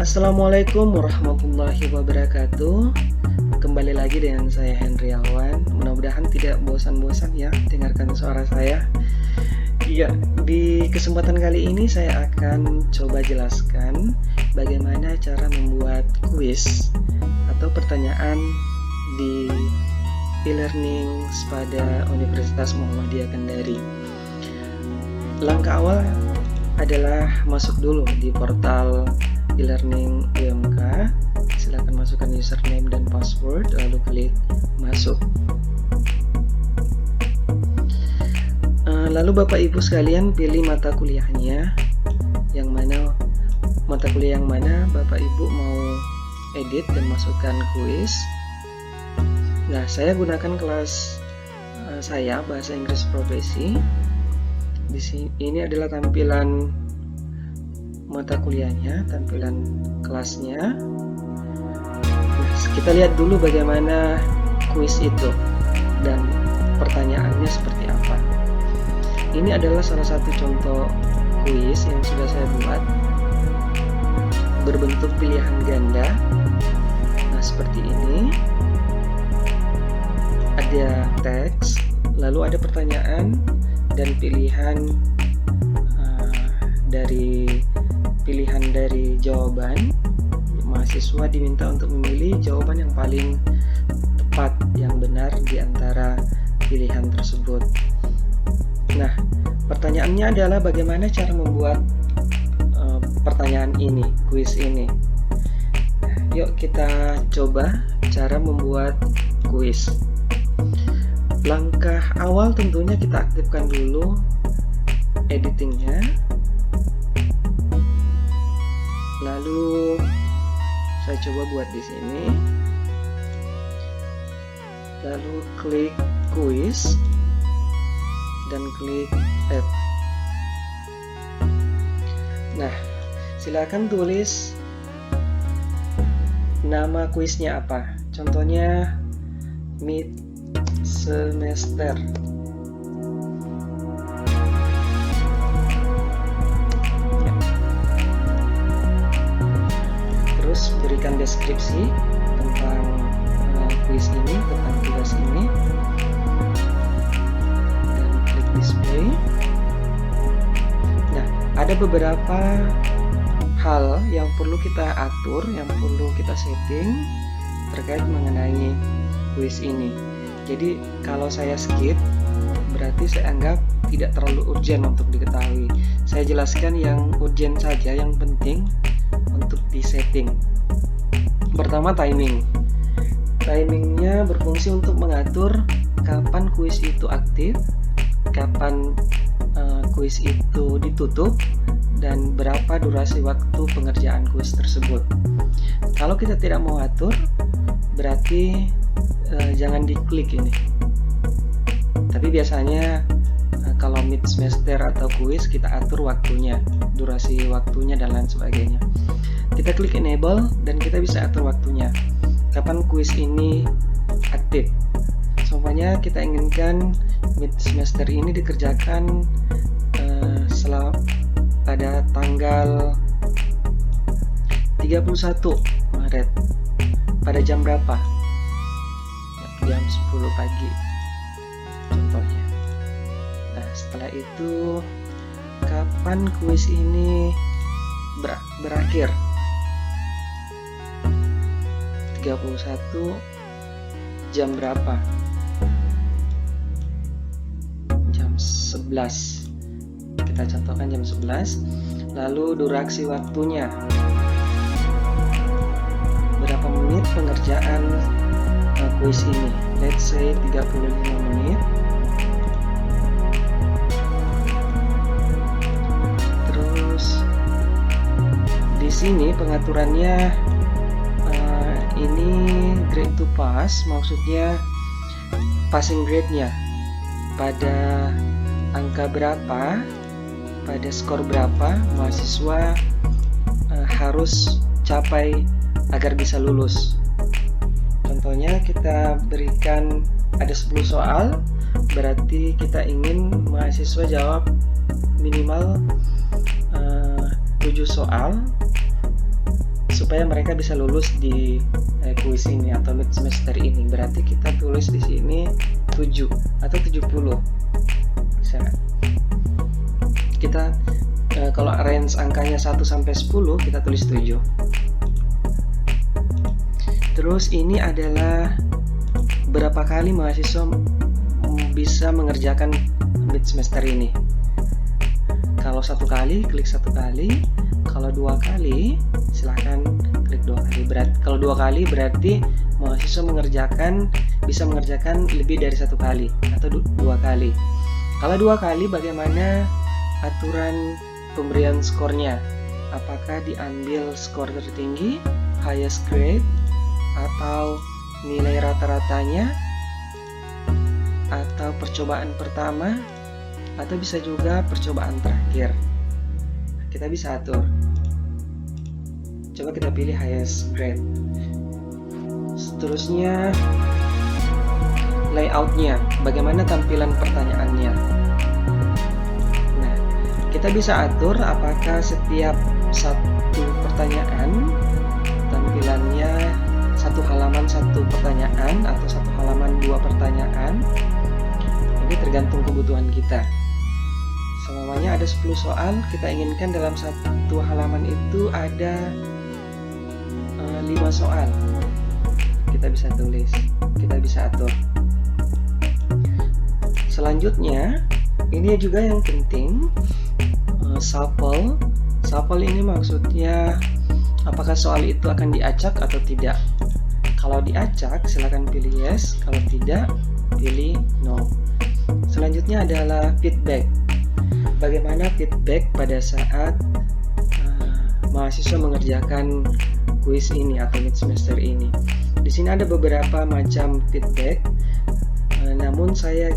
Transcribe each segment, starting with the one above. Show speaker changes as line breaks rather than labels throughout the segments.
Assalamualaikum warahmatullahi wabarakatuh. Kembali lagi dengan saya Hendriawan. Mudah-mudahan tidak bosan-bosan ya dengarkan suara saya. Iya, di kesempatan kali ini saya akan coba jelaskan bagaimana cara membuat kuis atau pertanyaan di e-learning pada Universitas Muhammadiyah Kendari. Langkah awal adalah masuk dulu di portal e-learning UMK. Silakan masukkan username dan password, lalu klik masuk. Lalu Bapak Ibu sekalian pilih mata kuliahnya, yang mana mata kuliah yang mana Bapak Ibu mau edit dan masukkan kuis. Nah, saya gunakan kelas saya bahasa Inggris profesi. Di sini ini adalah tampilan mata kuliahnya, tampilan kelasnya. Kita lihat dulu bagaimana kuis itu dan pertanyaannya seperti apa. Ini adalah salah satu contoh kuis yang sudah saya buat, berbentuk pilihan ganda. Nah, seperti ini. Ada teks, lalu ada pertanyaan dan pilihan dari jawaban. Mahasiswa diminta untuk memilih jawaban yang paling tepat, yang benar di antara pilihan tersebut. Nah, pertanyaannya adalah bagaimana cara membuat pertanyaan ini, kuis ini. Yuk kita coba cara membuat kuis. Langkah awal tentunya kita aktifkan dulu editingnya. Lalu saya coba buat di sini. Lalu klik kuis dan klik add. Nah, silakan tulis nama kuisnya apa. Contohnya mid semester. Terus berikan deskripsi tentang kuis ini, tentang tugas ini, dan klik display. Nah, ada beberapa hal yang perlu kita atur, yang perlu kita setting terkait mengenai kuis ini. Jadi kalau saya skip, berarti saya anggap tidak terlalu urgent untuk diketahui. Saya jelaskan yang urgent saja, yang penting untuk disetting. Pertama, timing. Timingnya berfungsi untuk mengatur kapan kuis itu aktif, kapan kuis itu ditutup, dan berapa durasi waktu pengerjaan kuis tersebut. Kalau kita tidak mau atur, berarti jangan diklik ini. Tapi biasanya kalau mid semester atau kuis kita atur waktunya, durasi waktunya dan lain sebagainya. Kita klik enable dan kita bisa atur waktunya. Kapan kuis ini aktif? Semuanya kita inginkan mid semester ini dikerjakan pada tanggal 31 Maret. Pada jam berapa? Jam 10 pagi contohnya. Nah, setelah itu kapan kuis ini berakhir? 31 jam berapa? Jam 11. Kita contohkan jam 11. Lalu durasi waktunya, berapa menit pengerjaan kuis ini? Let's say 35 menit. Terus di sini pengaturannya ini grade to pass, maksudnya passing grade-nya pada angka berapa, pada skor berapa mahasiswa harus capai agar bisa lulus. Contohnya kita berikan ada 10 soal, berarti kita ingin mahasiswa jawab minimal 7 soal supaya mereka bisa lulus di kuis ini atau mid semester ini. Berarti kita tulis di sini 7 atau 70. Bisa. Kita kalau range angkanya 1 sampai 10 kita tulis 7. Terus ini adalah berapa kali mahasiswa bisa mengerjakan mid semester ini. Kalau 1 kali, klik 1 kali. Kalau 2 kali, silahkan klik 2 kali. Kalau 2 kali berarti mahasiswa bisa mengerjakan lebih dari 1 kali atau 2 kali. Kalau 2 kali, bagaimana aturan pemberian skornya? Apakah diambil skor tertinggi, highest grade, atau nilai rata-ratanya, atau percobaan pertama, atau bisa juga percobaan terakhir? Kita bisa atur. Coba kita pilih highest grade. Seterusnya layoutnya, bagaimana tampilan pertanyaannya. Nah, kita bisa atur apakah setiap satu pertanyaan tampilannya 1 halaman 1 pertanyaan atau 1 halaman 2 pertanyaan. Ini tergantung kebutuhan kita. Semuanya ada 10 soal, kita inginkan dalam 1 halaman itu ada 5 soal. Kita bisa tulis, kita bisa atur. Selanjutnya, ini juga yang penting, shuffle. Shuffle ini maksudnya apakah soal itu akan diacak atau tidak. Kalau diacak, silakan pilih yes. Kalau tidak, pilih no. Selanjutnya adalah feedback. Bagaimana feedback pada saat mahasiswa mengerjakan kuis ini atau mid semester ini. Di sini ada beberapa macam feedback, namun saya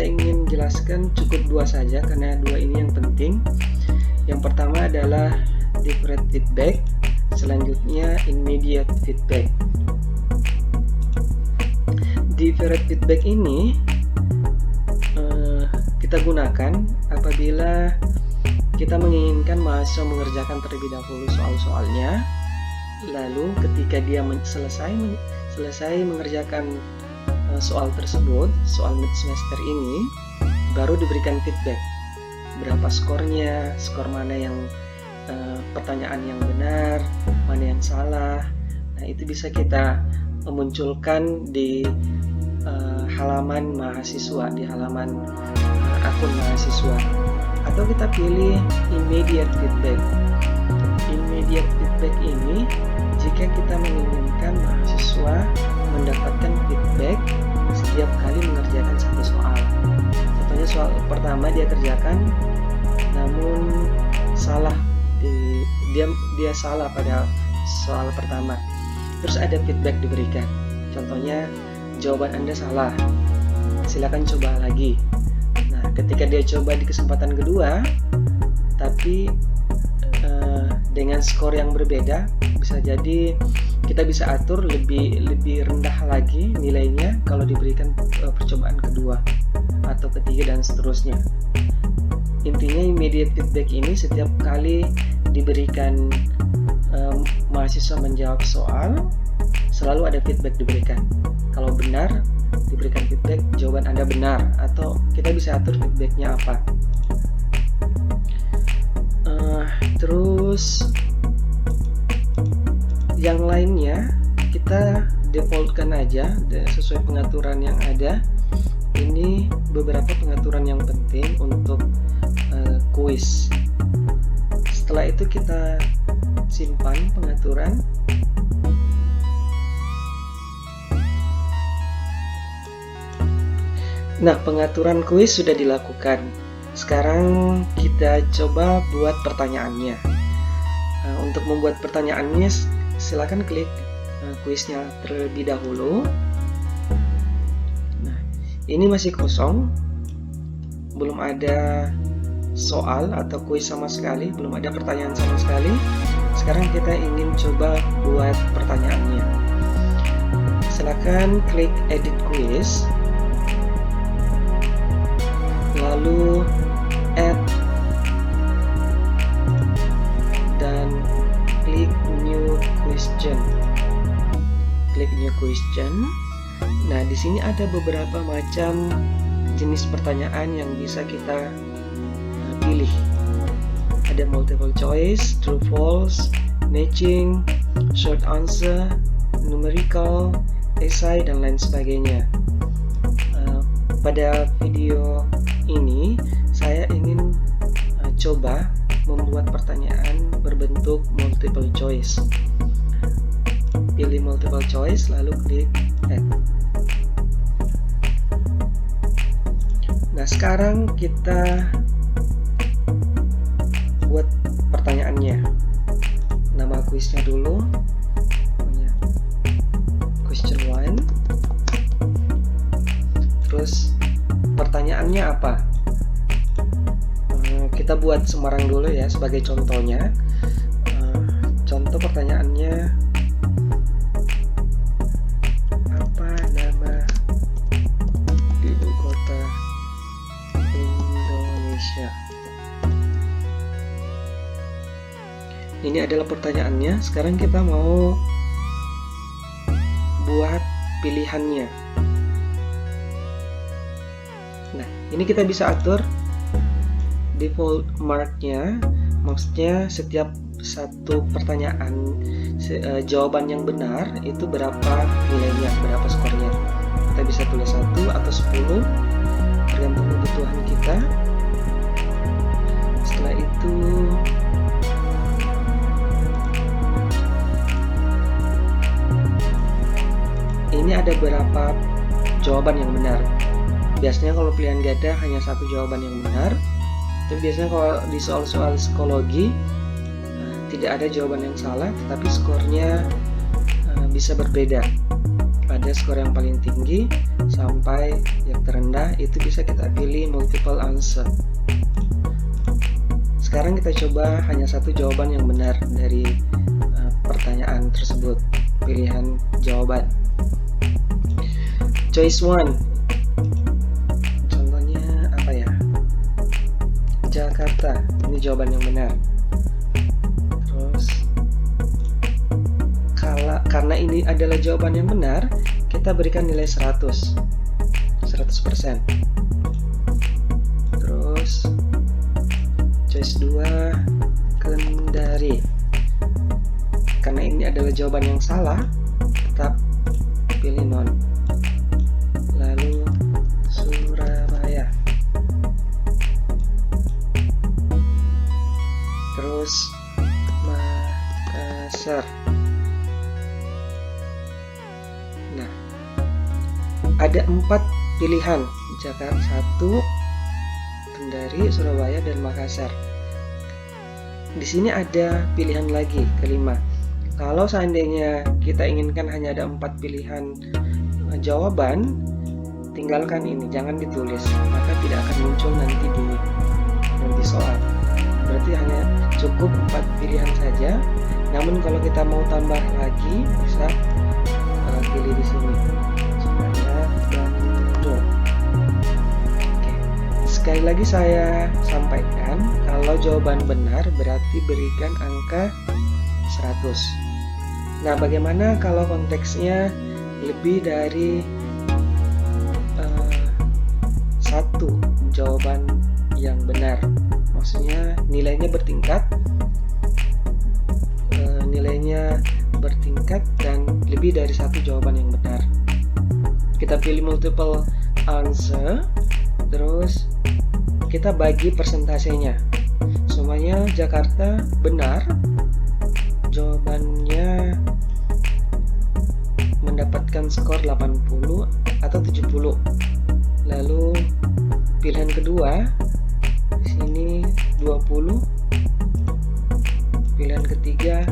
ingin jelaskan cukup 2 saja karena 2 ini yang penting. Yang pertama adalah deferred feedback, selanjutnya immediate feedback. Deferred feedback ini kita gunakan apabila kita menginginkan mahasiswa mengerjakan terlebih dahulu soal-soalnya, lalu ketika dia selesai mengerjakan soal tersebut, soal mid semester ini, baru diberikan feedback. Berapa skornya, skor mana yang pertanyaan yang benar, mana yang salah. Nah, itu bisa kita memunculkan di halaman mahasiswa, di halaman akun mahasiswa. Atau kita pilih immediate feedback. Immediate feedback ini jika kita menginginkan mahasiswa mendapatkan feedback setiap kali mengerjakan 1 soal. Contohnya soal pertama dia kerjakan, namun salah dia salah pada soal pertama. Terus ada feedback diberikan. Contohnya jawaban Anda salah. Silakan coba lagi. Nah, ketika dia coba di kesempatan kedua, tapi dengan skor yang berbeda, bisa jadi kita bisa atur lebih rendah lagi nilainya kalau diberikan percobaan kedua atau ketiga dan seterusnya. Intinya immediate feedback ini setiap kali diberikan mahasiswa menjawab soal, selalu ada feedback diberikan. Kalau benar, diberikan feedback jawaban Anda benar, atau kita bisa atur feedbacknya apa. Terus yang lainnya kita defaultkan aja sesuai pengaturan yang ada. Ini beberapa pengaturan yang penting untuk kuis. Setelah itu kita simpan pengaturan. Nah, pengaturan kuis sudah dilakukan. Sekarang kita coba buat pertanyaannya. Untuk membuat pertanyaannya, silakan klik kuisnya terlebih dahulu. Nah, ini masih kosong, belum ada soal atau kuis sama sekali, belum ada pertanyaan sama sekali. Sekarang kita ingin coba buat pertanyaannya. Silakan klik edit quiz, lalu add dan klik new question. Nah, di sini ada beberapa macam jenis pertanyaan yang bisa kita pilih. Ada multiple choice, true false, matching, short answer, numerical, essay, dan lain sebagainya. Pada video ini saya ingin coba membuat pertanyaan berbentuk multiple choice. Pilih multiple choice lalu klik add. Nah, sekarang kita buat pertanyaannya. Nama kuisnya dulu, question 1. Terus pertanyaannya apa? Kita buat Semarang dulu ya sebagai contohnya. Contoh pertanyaannya, apa nama ibu kota Indonesia? Ini adalah pertanyaannya. Sekarang kita mau buat pilihannya. Nah, ini kita bisa atur default marknya, maksudnya setiap satu pertanyaan jawaban yang benar itu berapa nilainya, berapa skornya. Kita bisa tulis 1 atau 10 tergantung kebutuhan kita. Setelah itu ini ada beberapa jawaban yang benar. Biasanya kalau pilihan ganda hanya satu jawaban yang benar. Tapi biasanya kalau di soal-soal psikologi tidak ada jawaban yang salah, tetapi skornya bisa berbeda. Ada skor yang paling tinggi sampai yang terendah, itu bisa kita pilih multiple answer. Sekarang kita coba hanya satu jawaban yang benar dari pertanyaan tersebut, pilihan jawaban. Choice 1. Jakarta, ini jawaban yang benar. Terus karena ini adalah jawaban yang benar, kita berikan nilai 100%. Terus choice 2, Kendari. Karena ini adalah jawaban yang salah, tetap pilih non. Lalu Surabaya. Terus Makassar. Nah, ada 4 pilihan, Jakarta 1, Kendari, Surabaya, dan Makassar. Di sini ada pilihan lagi, kelima. Kalau seandainya kita inginkan hanya ada 4 pilihan jawaban, tinggalkan ini, jangan ditulis, maka tidak akan muncul nanti di soal. Berarti hanya cukup 4 pilihan saja. Namun kalau kita mau tambah lagi, bisa pilih di sini supaya Bandung. Oke. Sekali lagi saya sampaikan, kalau jawaban benar berarti berikan angka 100. Nah, bagaimana kalau konteksnya lebih dari satu jawaban yang benar? Maksudnya nilainya bertingkat dan lebih dari satu jawaban yang benar. Kita pilih multiple answer, terus kita bagi persentasenya. Semuanya Jakarta benar, jawabannya mendapatkan skor 80 atau 70. Lalu pilihan kedua di sini 20, pilihan ketiga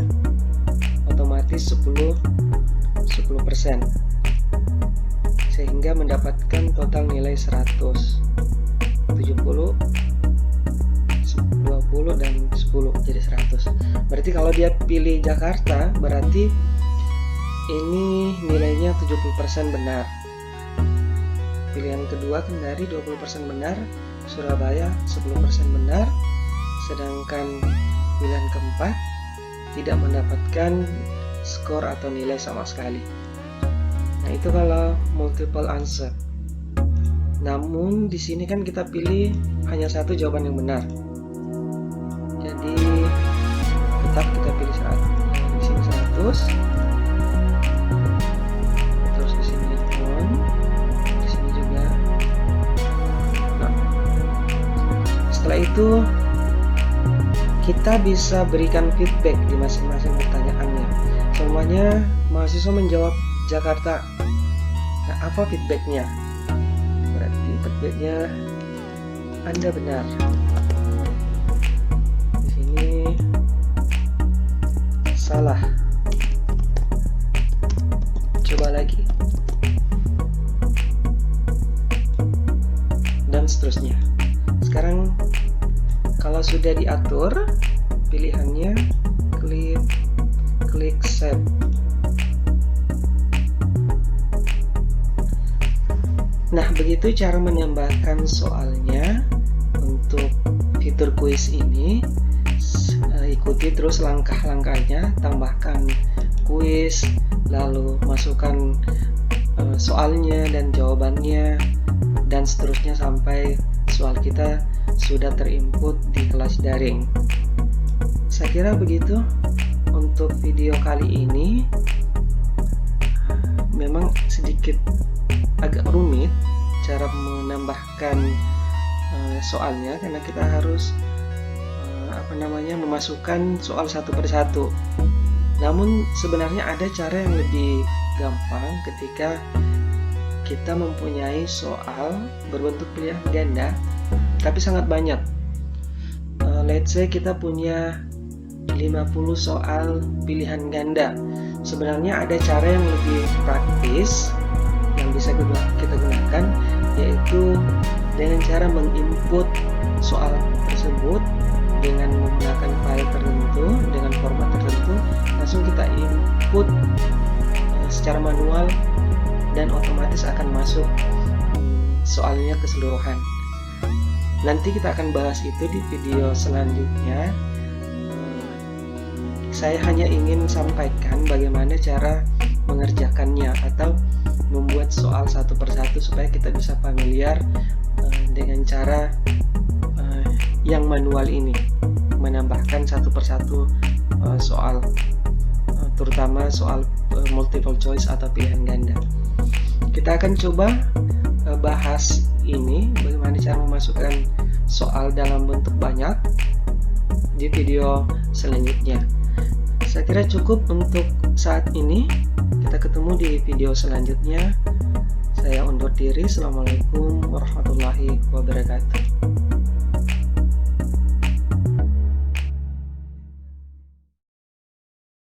otomatis 10%, sehingga mendapatkan total nilai 100, 70, 20, dan 10, jadi 100. Berarti kalau dia pilih Jakarta, berarti ini nilainya 70% benar. Pilihan kedua Kendari 20% benar, Surabaya 10% benar, sedangkan pilihan keempat tidak mendapatkan skor atau nilai sama sekali. Nah, itu kalau multiple answer. Namun di sini kan kita pilih hanya satu jawaban yang benar. Jadi tetap kita pilih di sini 100. Terus di sini pun, di sini juga. Nah, setelah itu kita bisa berikan feedback di masing-masing pertanyaannya. Semuanya mahasiswa menjawab Jakarta. Nah, apa feedbacknya? Berarti feedbacknya Anda benar. Di sini salah. Coba lagi. Dan seterusnya. Sekarang kalau sudah diatur pilihannya, klik save. Nah, begitu cara menambahkan soalnya untuk fitur kuis ini. Ikuti terus langkah-langkahnya, tambahkan kuis, lalu masukkan soalnya dan jawabannya, dan seterusnya sampai soal kita sudah terinput di kelas daring. Saya kira begitu untuk video kali ini. Memang sedikit agak rumit cara menambahkan soalnya, karena kita harus memasukkan soal satu persatu. Namun sebenarnya ada cara yang lebih gampang ketika kita mempunyai soal berbentuk pilihan ganda tapi sangat banyak. Let's say kita punya 50 soal pilihan ganda. Sebenarnya ada cara yang lebih praktis yang bisa kita gunakan, yaitu dengan cara menginput soal tersebut dengan menggunakan file tertentu, dengan format tertentu, langsung kita input secara manual dan otomatis akan masuk soalnya keseluruhan. Nanti kita akan bahas itu di video selanjutnya. Saya hanya ingin sampaikan bagaimana cara mengerjakannya atau membuat soal satu persatu supaya kita bisa familiar dengan cara yang manual ini, menambahkan satu persatu soal, terutama soal multiple choice atau pilihan ganda. Kita akan coba bahas ini, bagaimana cara memasukkan soal dalam bentuk banyak di video selanjutnya. Saya kira cukup untuk saat ini. Kita ketemu di video selanjutnya. Saya undur diri. Assalamualaikum warahmatullahi wabarakatuh.